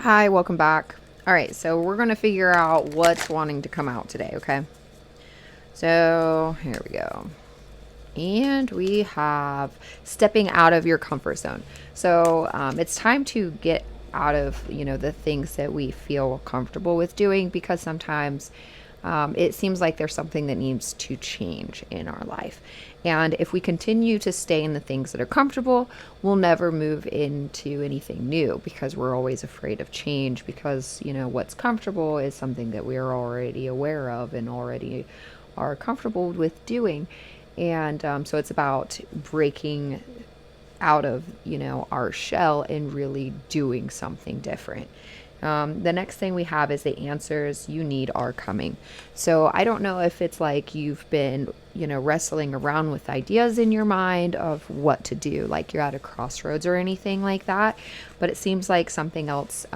Hi, welcome back. All right, so we're going to figure out what's wanting to come out today, okay? So here we go. And we have stepping out of your comfort zone. So it's time to get out of, the things that we feel comfortable with doing, because sometimes it seems like there's something that needs to change in our life. And if we continue to stay in the things that are comfortable, we'll never move into anything new, because we're always afraid of change, because, what's comfortable is something that we're already aware of and already are comfortable with doing. And so it's about breaking out of, our shell and really doing something different. The next thing we have is the answers you need are coming. So I don't know if it's like you've been, wrestling around with ideas in your mind of what to do, like you're at a crossroads or anything like that, but it seems like something else,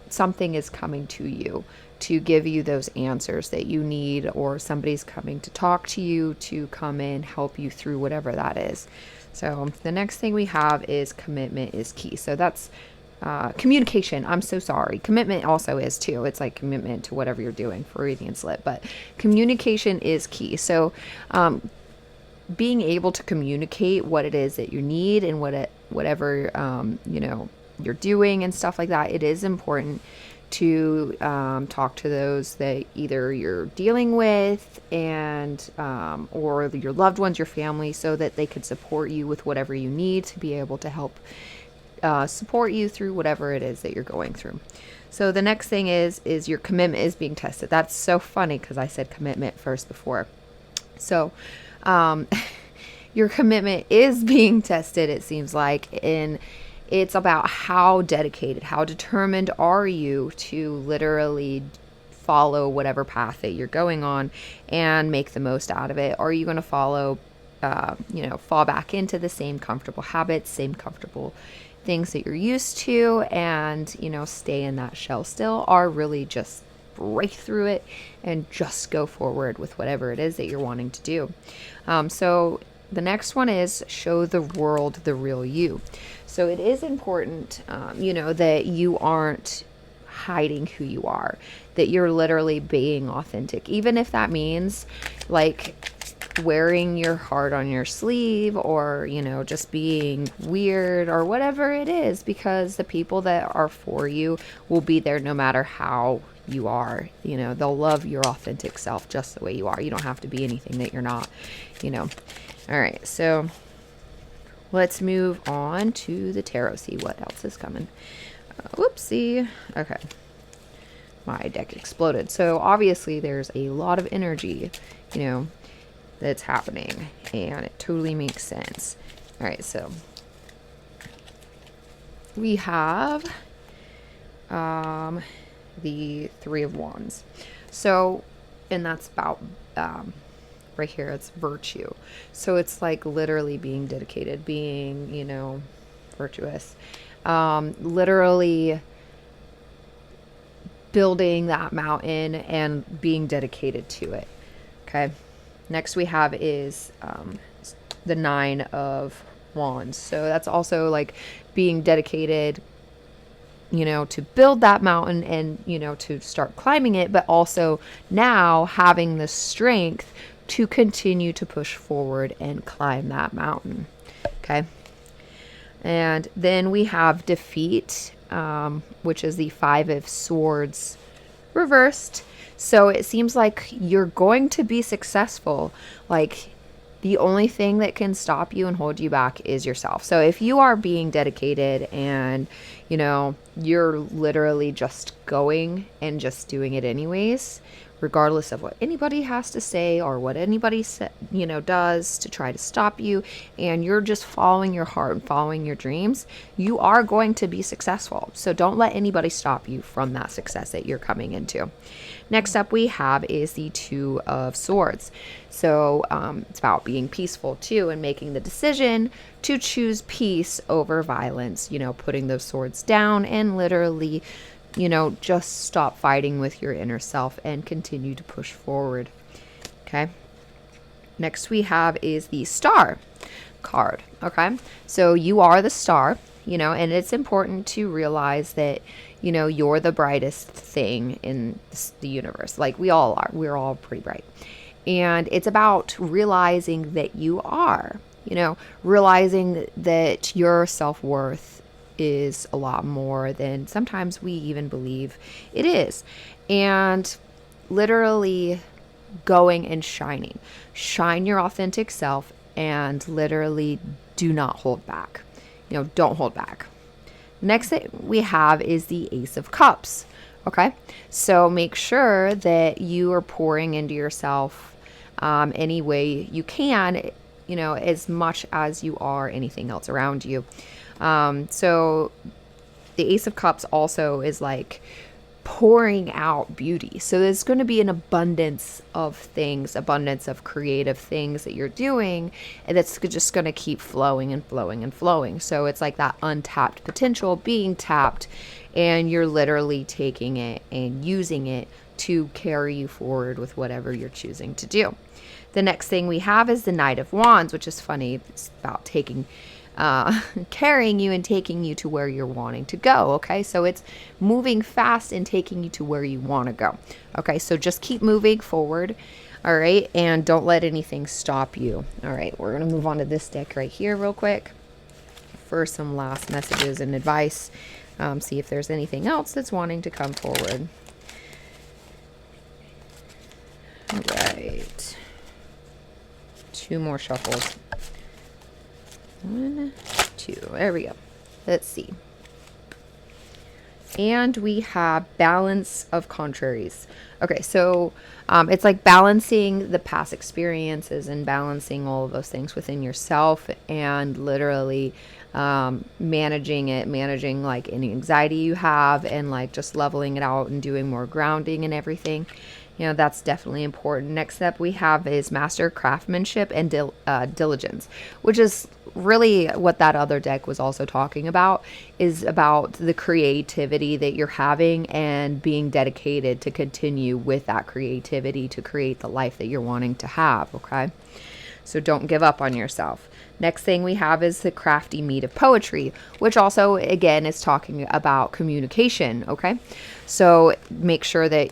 something is coming to you to give you those answers that you need, or somebody's coming to talk to you to come in, help you through whatever that is. So the next thing we have is commitment is key. So that's communication. I'm so sorry. Commitment also is too. It's like commitment to whatever you're doing, Freudian slip, but communication is key. So being able to communicate what it is that you need and whatever you're doing and stuff like that, it is important to talk to those that either you're dealing with and or your loved ones, your family, so that they could support you with whatever you need to be able to help support you through whatever it is that you're going through. So the next thing is your commitment is being tested. That's so funny because I said commitment first before. So your commitment is being tested, it seems like, and it's about how dedicated, how determined are you to literally follow whatever path that you're going on and make the most out of it. Are you going to follow, fall back into the same comfortable habits, same comfortable things that you're used to, and, stay in that shell still, or really just break through it and just go forward with whatever it is that you're wanting to do. So the next one is show the world the real you. So it is important, that you aren't hiding who you are, that you're literally being authentic, even if that means like wearing your heart on your sleeve, or just being weird or whatever it is, because the people that are for you will be there no matter how you are. They'll love your authentic self just the way you are. You don't have to be anything that you're not. All right, so let's move on to the tarot, see what else is coming. Whoopsie. Okay, my deck exploded. So obviously there's a lot of energy that's happening, and it totally makes sense. All right, so we have the Three of Wands. So, and that's about right here, it's virtue. So it's like literally being dedicated, being, virtuous. Literally building that mountain and being dedicated to it. Okay. Next we have is the Nine of Wands. So that's also like being dedicated, to build that mountain and, to start climbing it, but also now having the strength to continue to push forward and climb that mountain. Okay. And then we have defeat, which is the Five of Swords reversed. So it seems like you're going to be successful. Like the only thing that can stop you and hold you back is yourself. So if you are being dedicated and, you're literally just going and just doing it anyways, regardless of what anybody has to say or what anybody does to try to stop you, and you're just following your heart and following your dreams, you are going to be successful. So don't let anybody stop you from that success that you're coming into. Next up we have is the Two of Swords. So it's about being peaceful too, and making the decision to choose peace over violence, putting those swords down and literally just stop fighting with your inner self and continue to push forward. Okay. Next we have is the Star card. Okay. So you are the star. and it's important to realize that, you're the brightest thing in the universe. Like we all are. We're all pretty bright. And it's about realizing that you are, realizing that your self-worth is a lot more than sometimes we even believe it is. And literally going and shining. Shine your authentic self and literally do not hold back. Don't hold back. Next thing we have is the Ace of Cups. Okay, so make sure that you are pouring into yourself any way you can, as much as you are anything else around you. So the Ace of Cups also is like pouring out beauty. So there's going to be an abundance of things, abundance of creative things that you're doing, and that's just going to keep flowing and flowing and flowing. So it's like that untapped potential being tapped, and you're literally taking it and using it to carry you forward with whatever you're choosing to do. The next thing we have is the Knight of Wands, which is funny. It's about carrying you and taking you to where you're wanting to go. Okay, so it's moving fast and taking you to where you want to go. Okay, so just keep moving forward. All right, and don't let anything stop you. All right, we're gonna move on to this deck right here real quick for some last messages and advice. See if there's anything else that's wanting to come forward. All right, 2 more shuffles. 1, 2, there we go. Let's see. And we have Balance of Contraries. Okay, so it's like balancing the past experiences and balancing all of those things within yourself, and literally managing like any anxiety you have, and like just leveling it out and doing more grounding and everything. That's definitely important. Next up we have is Master Craftsmanship and Diligence, which is really what that other deck was also talking about, is about the creativity that you're having and being dedicated to continue with that creativity to create the life that you're wanting to have. Okay, so don't give up on yourself. Next thing we have is the Crafty Meat of Poetry, which also, again, is talking about communication, okay? So make sure that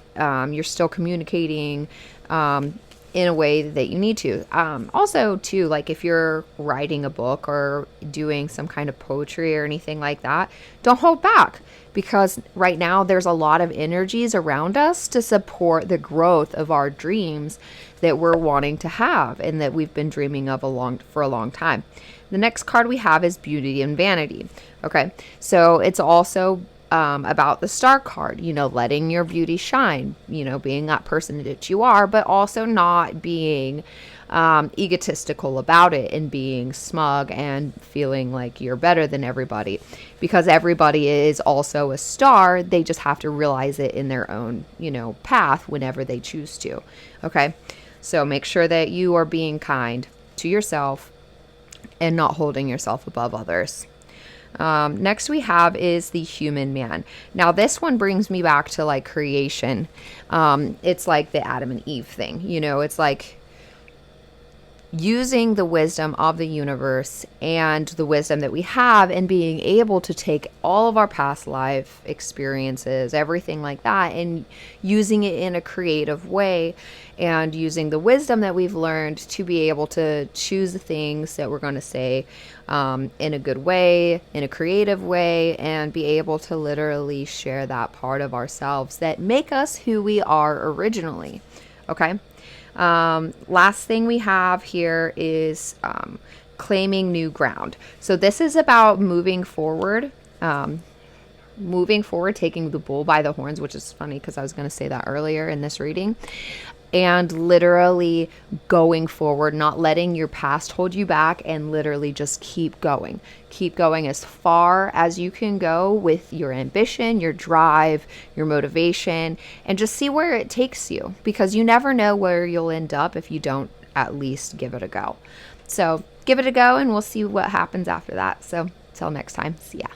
you're still communicating in a way that you need to. Also, too, like if you're writing a book or doing some kind of poetry or anything like that, don't hold back, because right now there's a lot of energies around us to support the growth of our dreams that we're wanting to have and that we've been dreaming of for a long time. The next card we have is Beauty and Vanity. Okay, so it's also about the Star card, letting your beauty shine, being that person that you are, but also not being egotistical about it and being smug and feeling like you're better than everybody, because everybody is also a star. They just have to realize it in their own, path whenever they choose to. Okay, so make sure that you are being kind to yourself and not holding yourself above others. Next we have is the Human Man. Now this one brings me back to like creation. It's like the Adam and Eve thing, it's like using the wisdom of the universe and the wisdom that we have, and being able to take all of our past life experiences, everything like that, and using it in a creative way, and using the wisdom that we've learned to be able to choose the things that we're going to say in a good way, in a creative way, and be able to literally share that part of ourselves that make us who we are originally. Okay. Last thing we have here is claiming new ground. So this is about moving forward, taking the bull by the horns, which is funny because I was going to say that earlier in this reading, and literally going forward, not letting your past hold you back, and literally just keep going as far as you can go with your ambition, your drive, your motivation, and just see where it takes you, because you never know where you'll end up if you don't at least give it a go. So give it a go, and we'll see what happens after that. So till next time, see ya.